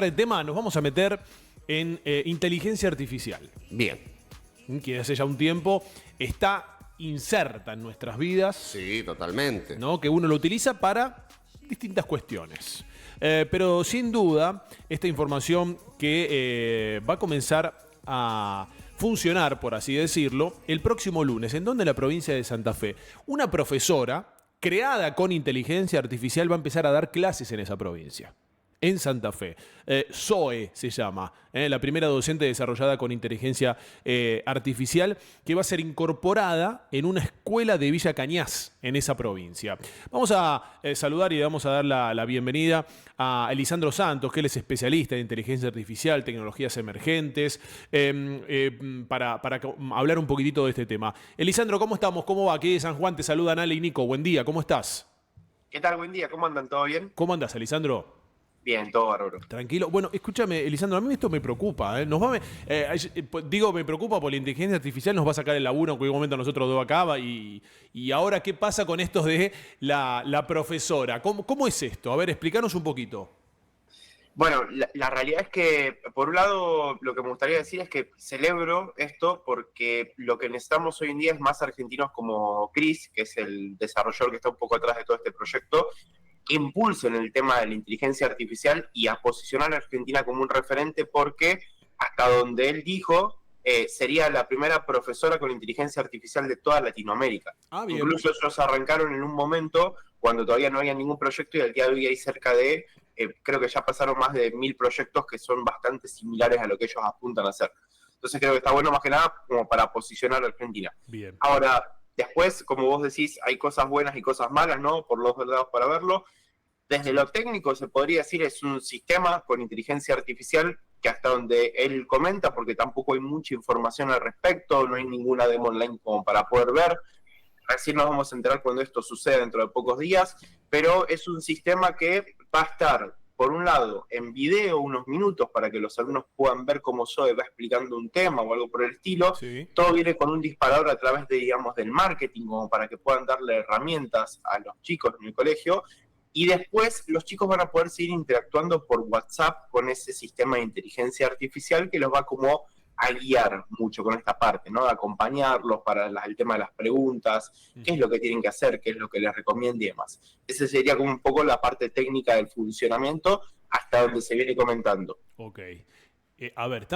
El tema, nos vamos a meter en inteligencia artificial. Bien. Que hace ya un tiempo está inserta en nuestras vidas. Sí, totalmente. ¿No? Que uno lo utiliza para distintas cuestiones. Pero sin duda, esta información que va a comenzar a funcionar, por así decirlo, el próximo lunes, en donde la provincia de Santa Fe, una profesora creada con inteligencia artificial va a empezar a dar clases en esa provincia. En Santa Fe. Zoe se llama, la primera docente desarrollada con inteligencia artificial que va a ser incorporada en una escuela de Villa Cañas, en esa provincia. Vamos a saludar y vamos a dar la bienvenida a Elisandro Santos, que él es especialista en inteligencia artificial, tecnologías emergentes, para hablar un poquitito de este tema. Elisandro, ¿cómo estamos? ¿Cómo va? Aquí de San Juan te saludan Ale y Nico. Buen día, ¿cómo estás? ¿Qué tal? Buen día, ¿cómo andan? ¿Todo bien? ¿Cómo andas, Elisandro? Bien, todo bárbaro. Tranquilo. Bueno, escúchame, Elisandro, a mí esto me preocupa. Digo, me preocupa por la inteligencia artificial, nos va a sacar el laburo en cualquier momento nosotros dos acá. Y ahora, ¿qué pasa con esto de la profesora? ¿Cómo es esto? A ver, explícanos un poquito. Bueno, la realidad es que, por un lado, lo que me gustaría decir es que celebro esto porque lo que necesitamos hoy en día es más argentinos como Chris, que es el desarrollador que está un poco atrás de todo este proyecto, que impulsen el tema de la inteligencia artificial y a posicionar a Argentina como un referente porque, hasta donde él dijo, sería la primera profesora con inteligencia artificial de toda Latinoamérica. Bien. Incluso ellos arrancaron en un momento cuando todavía no había ningún proyecto y al día de hoy hay cerca de, creo que ya pasaron más de 1000 proyectos que son bastante similares a lo que ellos apuntan a hacer. Entonces creo que está bueno más que nada como para posicionar a Argentina. Bien. Ahora, después, como vos decís, hay cosas buenas y cosas malas, ¿no? Por los dos lados para verlo. Desde lo técnico se podría decir es un sistema con inteligencia artificial que hasta donde él comenta, porque tampoco hay mucha información al respecto, no hay ninguna demo online como para poder ver. Recién nos vamos a enterar cuando esto suceda dentro de pocos días, pero es un sistema que va a estar, por un lado, en video unos minutos para que los alumnos puedan ver cómo Zoe va explicando un tema o algo por el estilo. Sí. Todo viene con un disparador a través de, digamos, del marketing, como para que puedan darle herramientas a los chicos en el colegio. Y después los chicos van a poder seguir interactuando por WhatsApp con ese sistema de inteligencia artificial que los va como a guiar mucho con esta parte, ¿no? De acompañarlos para el tema de las preguntas, qué es lo que tienen que hacer, qué es lo que les recomienda y demás. Esa sería como un poco la parte técnica del funcionamiento hasta donde se viene comentando. Ok. A ver,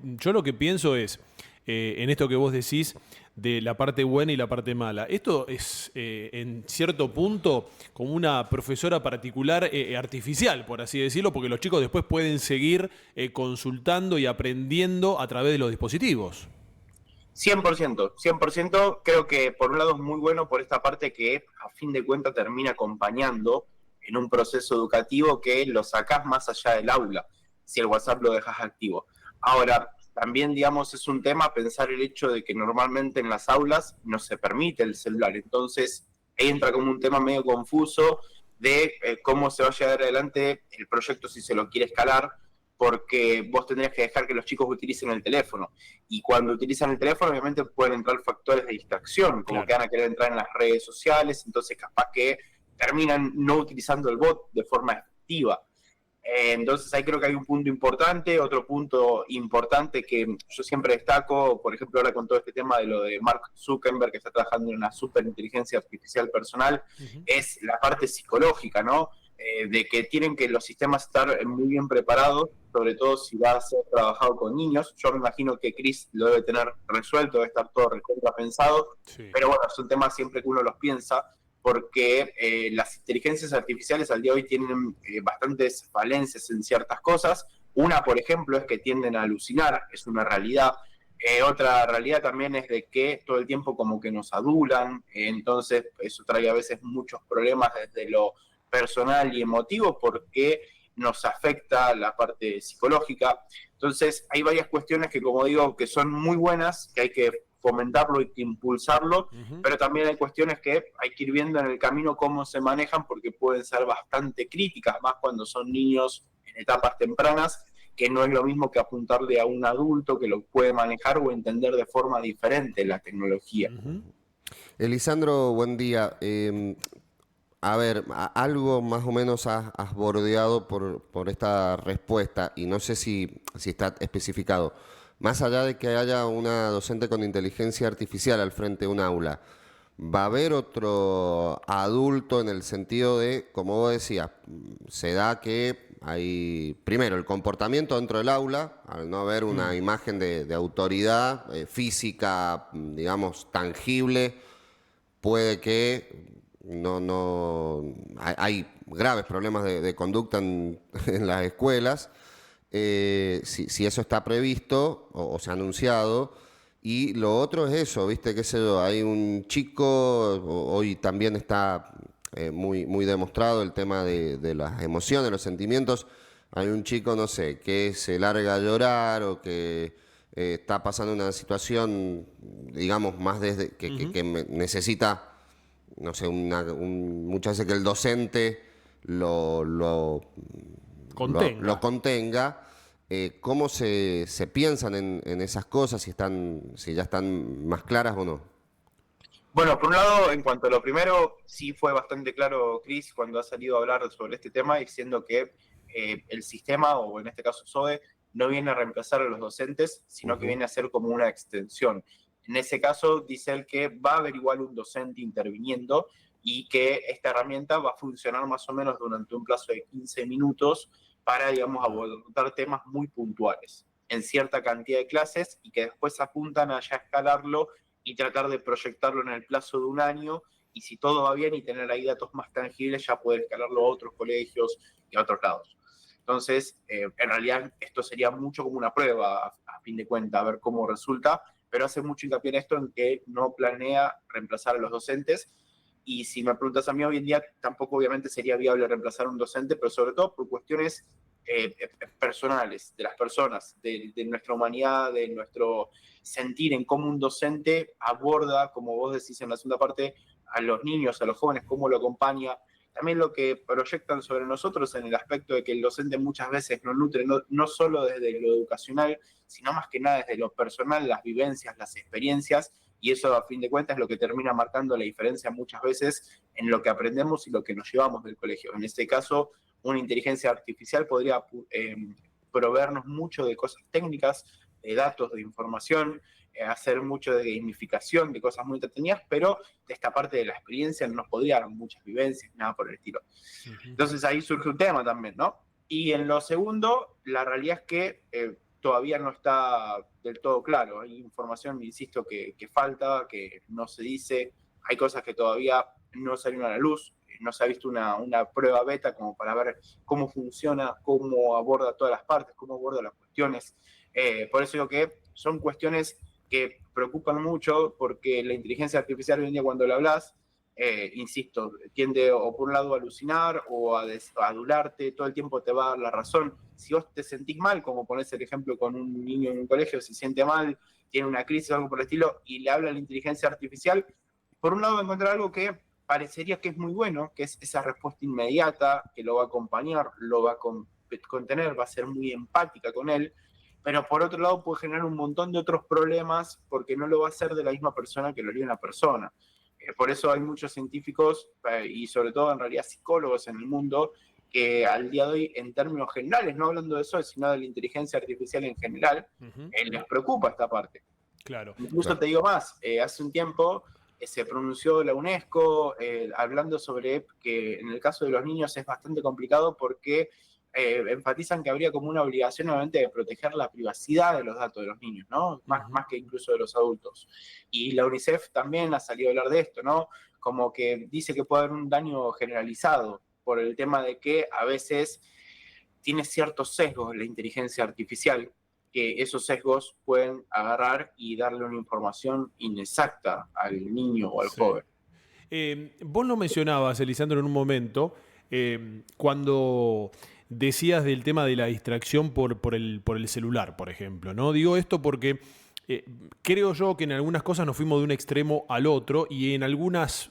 yo lo que pienso es, en esto que vos decís, de la parte buena y la parte mala. Esto es, en cierto punto, como una profesora particular artificial, por así decirlo, porque los chicos después pueden seguir consultando y aprendiendo a través de los dispositivos. 100%, 100%. Creo que por un lado es muy bueno por esta parte que a fin de cuentas termina acompañando en un proceso educativo que lo sacás más allá del aula, si el WhatsApp lo dejas activo. Ahora, también, digamos, es un tema pensar el hecho de que normalmente en las aulas no se permite el celular. Entonces, ahí entra como un tema medio confuso de cómo se va a llevar adelante el proyecto si se lo quiere escalar, porque vos tendrías que dejar que los chicos utilicen el teléfono. Y cuando utilizan el teléfono, obviamente pueden entrar factores de distracción, como Claro. que van a querer entrar en las redes sociales, entonces capaz que terminan no utilizando el bot de forma efectiva. Entonces ahí creo que hay un punto importante. Otro punto importante que yo siempre destaco, por ejemplo ahora con todo este tema de lo de Mark Zuckerberg, que está trabajando en una superinteligencia artificial personal, es la parte psicológica, ¿no? De que tienen que los sistemas estar muy bien preparados, sobre todo si va a ser trabajado con niños. Yo me imagino que Chris lo debe tener resuelto, debe estar todo recontra pensado, Sí. pero bueno, son temas siempre que uno los piensa, porque las inteligencias artificiales al día de hoy tienen bastantes falencias en ciertas cosas. Una, por ejemplo, es que tienden a alucinar, es una realidad. Otra realidad también es de que todo el tiempo como que nos adulan, entonces eso trae a veces muchos problemas desde lo personal y emotivo porque nos afecta la parte psicológica. Entonces hay varias cuestiones que, como digo, que son muy buenas, que hay que fomentarlo y impulsarlo, pero también hay cuestiones que hay que ir viendo en el camino cómo se manejan porque pueden ser bastante críticas, más cuando son niños en etapas tempranas, que no es lo mismo que apuntarle a un adulto que lo puede manejar o entender de forma diferente la tecnología. Elisandro, buen día. A ver, algo más o menos has bordeado por esta respuesta y no sé si está especificado. Más allá de que haya una docente con inteligencia artificial al frente de un aula, ¿va a haber otro adulto en el sentido de, como vos decías, se da que hay, primero, el comportamiento dentro del aula, al no haber una imagen de autoridad física, digamos, tangible, puede que hay graves problemas de conducta en las escuelas, si eso está previsto o se ha anunciado. Y lo otro es eso, ¿viste? ¿Qué sé yo? Hay un chico, hoy también está muy demostrado el tema de las emociones, los sentimientos. Hay un chico, no sé, que se larga a llorar o que está pasando una situación, digamos, más desde que necesita, no sé, muchas veces que el docente lo Contenga. contenga. ¿Cómo se piensan en esas cosas, si ya están más claras o no? Bueno, por un lado, en cuanto a lo primero, sí fue bastante claro, Chris, cuando ha salido a hablar sobre este tema, diciendo que el sistema, o en este caso SOE, no viene a reemplazar a los docentes, sino que Ujú. viene a ser como una extensión. En ese caso, dice él que va a haber igual un docente interviniendo y que esta herramienta va a funcionar más o menos durante un plazo de 15 minutos para, digamos, abordar temas muy puntuales en cierta cantidad de clases y que después apuntan a ya escalarlo y tratar de proyectarlo en el plazo de un año y si todo va bien y tener ahí datos más tangibles, ya poder escalarlo a otros colegios y a otros lados. Entonces, en realidad esto sería mucho como una prueba a fin de cuentas, a ver cómo resulta, pero hace mucho hincapié en esto, en que no planea reemplazar a los docentes. Y si me preguntas a mí hoy en día, tampoco obviamente sería viable reemplazar a un docente, pero sobre todo por cuestiones personales, de las personas, de nuestra humanidad, de nuestro sentir en cómo un docente aborda, como vos decís en la segunda parte, a los niños, a los jóvenes, cómo lo acompaña. También lo que proyectan sobre nosotros en el aspecto de que el docente muchas veces nos nutre no solo desde lo educacional, sino más que nada desde lo personal, las vivencias, las experiencias, y eso a fin de cuentas es lo que termina marcando la diferencia muchas veces en lo que aprendemos y lo que nos llevamos del colegio. En este caso, una inteligencia artificial podría proveernos mucho de cosas técnicas, de datos, de información, hacer mucho de gamificación, de cosas muy entretenidas, pero de esta parte de la experiencia no nos podría dar muchas vivencias, nada por el estilo. Entonces ahí surge un tema también, ¿no? Y en lo segundo, la realidad es que todavía no está del todo claro. Hay información, insisto, que falta, que no se dice, hay cosas que todavía no salieron a la luz, no se ha visto una prueba beta como para ver cómo funciona, cómo aborda todas las partes, cómo aborda las cuestiones. Por eso digo que son cuestiones que preocupan mucho porque la inteligencia artificial hoy en día cuando la hablas, insisto, tiende o por un lado a alucinar o a adularte, todo el tiempo te va a dar la razón. Si vos te sentís mal, como ponés el ejemplo con un niño en un colegio, se siente mal, tiene una crisis o algo por el estilo, y le habla a la inteligencia artificial, por un lado va a encontrar algo que parecería que es muy bueno, que es esa respuesta inmediata, que lo va a acompañar, lo va a contener, va a ser muy empática con él, pero por otro lado puede generar un montón de otros problemas porque no lo va a hacer de la misma persona que lo haría una persona. Por eso hay muchos científicos y sobre todo en realidad psicólogos en el mundo que al día de hoy, en términos generales, no hablando de eso, sino de la inteligencia artificial en general, les preocupa esta parte. Claro. Incluso Claro. te digo más, hace un tiempo se pronunció la UNESCO hablando sobre que en el caso de los niños es bastante complicado porque enfatizan que habría como una obligación obviamente de proteger la privacidad de los datos de los niños, ¿no? Más que incluso de los adultos. Y la UNICEF también ha salido a hablar de esto, ¿no? Como que dice que puede haber un daño generalizado por el tema de que a veces tiene ciertos sesgos la inteligencia artificial, que esos sesgos pueden agarrar y darle una información inexacta al niño o al Sí. joven. Vos lo mencionabas, Elisandro, en un momento, cuando decías del tema de la distracción por el celular, por ejemplo, ¿no? Digo esto porque creo yo que en algunas cosas nos fuimos de un extremo al otro y en unas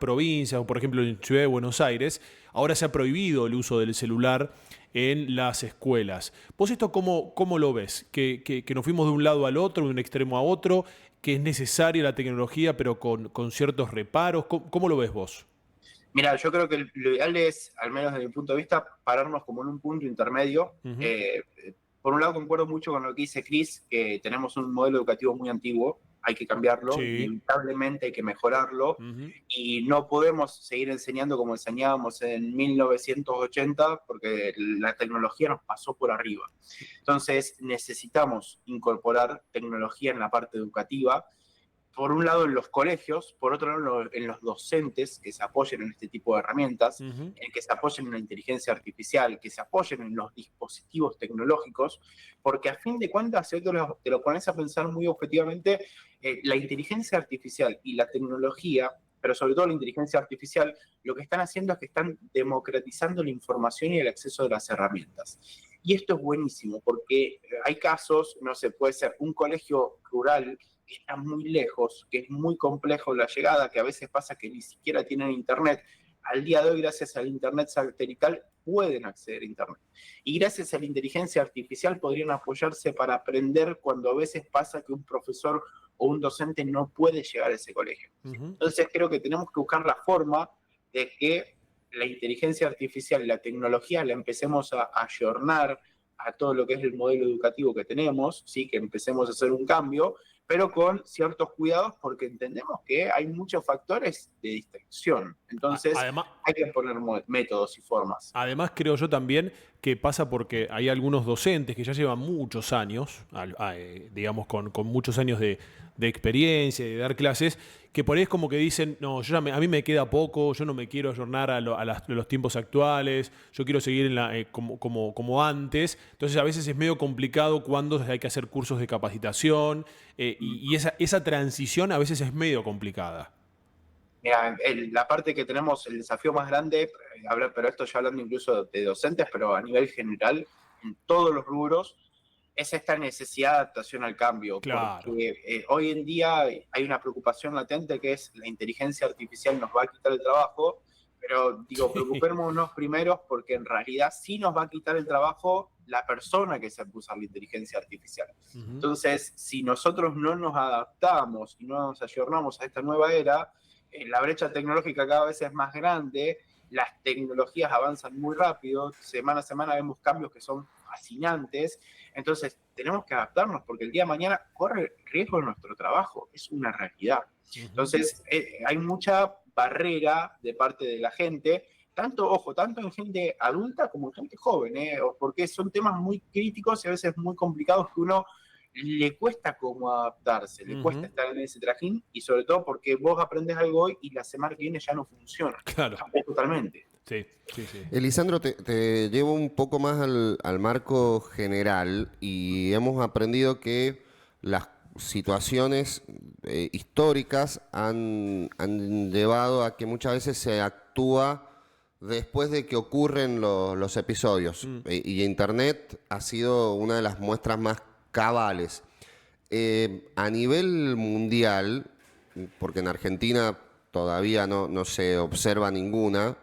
provincias, o por ejemplo en Ciudad de Buenos Aires, ahora se ha prohibido el uso del celular en las escuelas. ¿Vos esto cómo lo ves? ¿Que nos fuimos de un lado al otro, de un extremo a otro? ¿Que es necesaria la tecnología pero con ciertos reparos? ¿Cómo lo ves vos? Mira, yo creo que lo ideal es, al menos desde mi punto de vista, pararnos como en un punto intermedio. Ujú. Por un lado, concuerdo mucho con lo que dice Chris, que tenemos un modelo educativo muy antiguo, hay que cambiarlo, Sí. inevitablemente hay que mejorarlo, Ujú. y no podemos seguir enseñando como enseñábamos en 1980, porque la tecnología nos pasó por arriba. Entonces, necesitamos incorporar tecnología en la parte educativa, por un lado en los colegios, por otro lado en los docentes que se apoyen en este tipo de herramientas, Ujú. en que se apoyen en la inteligencia artificial, que se apoyen en los dispositivos tecnológicos, porque a fin de cuentas, si te lo pones a pensar muy objetivamente, la inteligencia artificial y la tecnología, pero sobre todo la inteligencia artificial, lo que están haciendo es que están democratizando la información y el acceso de las herramientas. Y esto es buenísimo, porque hay casos, no sé, puede ser un colegio rural que está muy lejos, que es muy complejo la llegada, que a veces pasa que ni siquiera tienen internet. Al día de hoy, gracias al internet satelital, pueden acceder a internet. Y gracias a la inteligencia artificial podrían apoyarse para aprender cuando a veces pasa que un profesor o un docente no puede llegar a ese colegio. Ujú. Entonces creo que tenemos que buscar la forma de que la inteligencia artificial y la tecnología la empecemos a ayornar a todo lo que es el modelo educativo que tenemos, ¿sí? Que empecemos a hacer un cambio, pero con ciertos cuidados porque entendemos que hay muchos factores de distracción. Entonces Además, hay que poner métodos y formas. Además, creo yo también que pasa porque hay algunos docentes que ya llevan muchos años, digamos, con muchos años de experiencia, de dar clases, que por ahí es como que dicen, no, a mí me queda poco, yo no me quiero ayornar a los tiempos actuales, yo quiero seguir como antes. Entonces, a veces es medio complicado cuando hay que hacer cursos de capacitación y esa transición a veces es medio complicada. Mira, la parte que tenemos, el desafío más grande, pero esto ya hablando incluso de docentes, pero a nivel general, en todos los rubros, es esta necesidad de adaptación al cambio, Claro. porque hoy en día hay una preocupación latente que es la inteligencia artificial nos va a quitar el trabajo, pero digo, Sí. preocupémonos primero porque en realidad sí nos va a quitar el trabajo la persona que sepa usar la inteligencia artificial. Ujú. Entonces, si nosotros no nos adaptamos y no nos ayornamos a esta nueva era, la brecha tecnológica cada vez es más grande, las tecnologías avanzan muy rápido, semana a semana vemos cambios que son fascinantes, entonces tenemos que adaptarnos porque el día de mañana corre riesgo nuestro trabajo, es una realidad. Ujú. Entonces hay mucha barrera de parte de la gente, tanto en gente adulta como en gente joven, porque son temas muy críticos y a veces muy complicados que uno le cuesta como adaptarse, le cuesta Ujú. estar en ese trajín y sobre todo porque vos aprendes algo hoy y la semana que viene ya no funciona. Claro. Cambia totalmente. Sí, sí, sí. Elisandro, te llevo un poco más al marco general y hemos aprendido que las situaciones históricas han llevado a que muchas veces se actúa después de que ocurren los episodios. Mm. Y Internet ha sido una de las muestras más cabales. A nivel mundial, porque en Argentina todavía no se observa ninguna,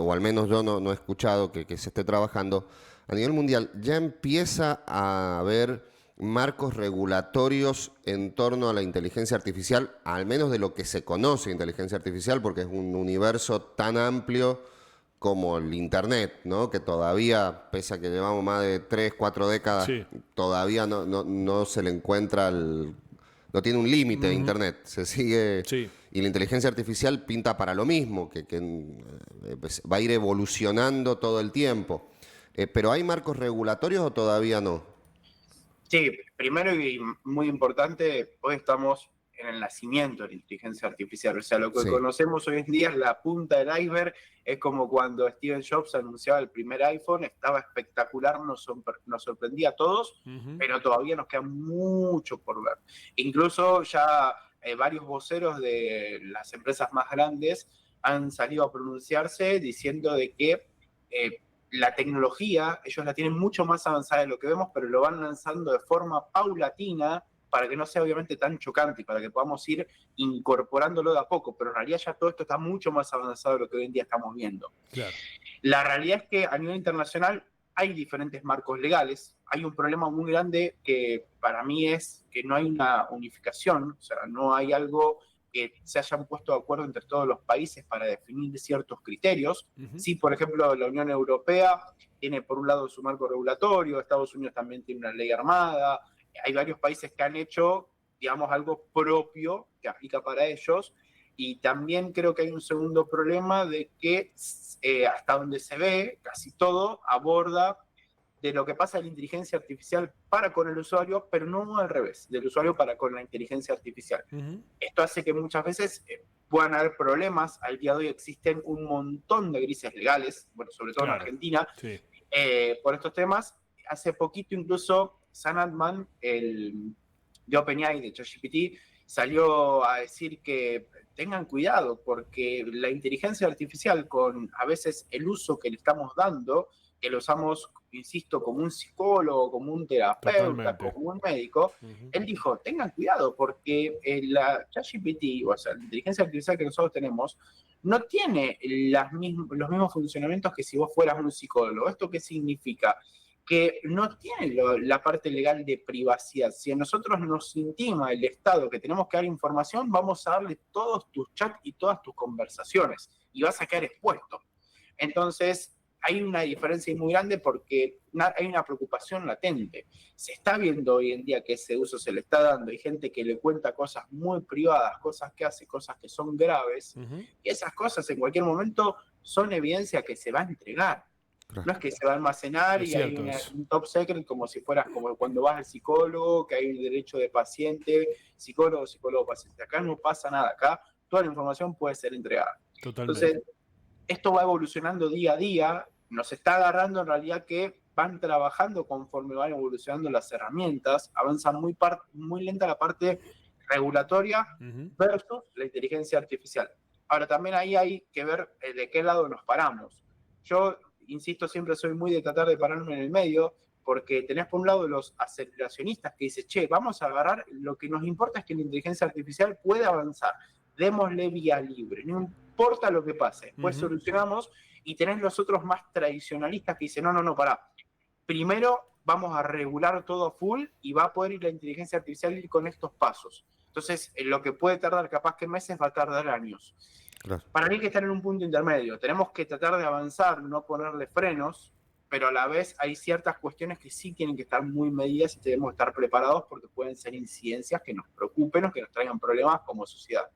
o al menos yo no he escuchado que se esté trabajando, a nivel mundial ya empieza a haber marcos regulatorios en torno a la inteligencia artificial, al menos de lo que se conoce inteligencia artificial, porque es un universo tan amplio como el Internet, ¿no? Que todavía, pese a que llevamos más de 3, 4 décadas, Sí. todavía no se le encuentra no tiene un límite de Ujú. Internet. Se sigue. Sí. Y la inteligencia artificial pinta para lo mismo, pues, va a ir evolucionando todo el tiempo. ¿Pero hay marcos regulatorios o todavía no? Sí, primero y muy importante, hoy estamos en el nacimiento de la inteligencia artificial. O sea, lo que Sí. conocemos hoy en día es la punta del iceberg. Es como cuando Steve Jobs anunciaba el primer iPhone, estaba espectacular, nos sorprendía a todos, Ujú. pero todavía nos queda mucho por ver. Incluso ya varios voceros de las empresas más grandes han salido a pronunciarse diciendo de que la tecnología, ellos la tienen mucho más avanzada de lo que vemos, pero lo van lanzando de forma paulatina para que no sea obviamente tan chocante y para que podamos ir incorporándolo de a poco, pero en realidad ya todo esto está mucho más avanzado de lo que hoy en día estamos viendo. Claro. La realidad es que a nivel internacional hay diferentes marcos legales, hay un problema muy grande que para mí es que no hay una unificación, o sea, no hay algo que se hayan puesto de acuerdo entre todos los países para definir ciertos criterios. Sí, por ejemplo, la Unión Europea tiene por un lado su marco regulatorio, Estados Unidos también tiene una ley armada, hay varios países que han hecho, digamos, algo propio que aplica para ellos, y también creo que hay un segundo problema de que hasta donde se ve, casi todo aborda de lo que pasa en la inteligencia artificial para con el usuario, pero no al revés, del usuario para con la inteligencia artificial. Esto hace que muchas veces puedan haber problemas. Al día de hoy existen un montón de grises legales, bueno, sobre todo en Argentina, por estos temas. Hace poquito incluso Sam Altman, el de OpenAI, de ChatGPT, salió a decir que tengan cuidado porque la inteligencia artificial, con a veces el uso que le estamos dando, que lo usamos, insisto, como un psicólogo, como un terapeuta, como un médico, él dijo, tengan cuidado porque la ChatGPT, o sea, la inteligencia artificial que nosotros tenemos, no tiene los mismos funcionamientos que si vos fueras un psicólogo. ¿Esto qué significa? Que no tiene la parte legal de privacidad. Si a nosotros nos intima el Estado que tenemos que dar información, vamos a darle todos tus chats y todas tus conversaciones y vas a quedar expuesto. Entonces, hay una diferencia muy grande porque hay una preocupación latente. Se está viendo hoy en día que ese uso se le está dando. Hay gente que le cuenta cosas muy privadas, cosas que hace, cosas que son graves. Y esas cosas en cualquier momento son evidencia que se va a entregar. No es que se va a almacenar y hay un top secret como si fueras como cuando vas al psicólogo, que hay el derecho de paciente, psicólogo, paciente. Acá no pasa nada. Acá toda la información puede ser entregada. Totalmente. Entonces, esto va evolucionando día a día. Nos está agarrando en realidad que van trabajando conforme van evolucionando las herramientas, avanza muy lenta la parte regulatoria versus la inteligencia artificial. Ahora, también ahí hay que ver de qué lado nos paramos. Yo, insisto, siempre soy muy de tratar de pararme en el medio, porque tenés por un lado los aceleracionistas que dicen, che, vamos a agarrar, lo que nos importa es que la inteligencia artificial puede avanzar, démosle vía libre, no importa lo que pase, después solucionamos. Y tenés los otros más tradicionalistas que dicen, no, pará. Primero vamos a regular todo full y va a poder ir la inteligencia artificial ir con estos pasos. Entonces, lo que puede tardar capaz que meses va a tardar años. Claro. Para mí hay que estar en un punto intermedio. Tenemos que tratar de avanzar, no ponerle frenos, pero a la vez hay ciertas cuestiones que sí tienen que estar muy medidas y tenemos que estar preparados porque pueden ser incidencias que nos preocupen o que nos traigan problemas como sociedad.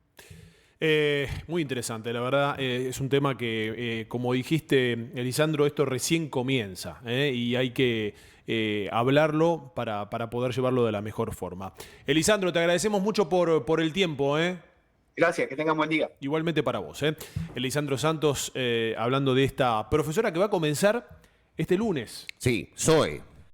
Muy interesante, la verdad. Es un tema que, como dijiste, Elisandro, esto recién comienza y hay que hablarlo para poder llevarlo de la mejor forma. Elisandro, te agradecemos mucho por el tiempo. Gracias, que tengan buen día. Igualmente para vos. Elisandro Santos, hablando de esta profesora que va a comenzar este lunes. Sí, Zoe.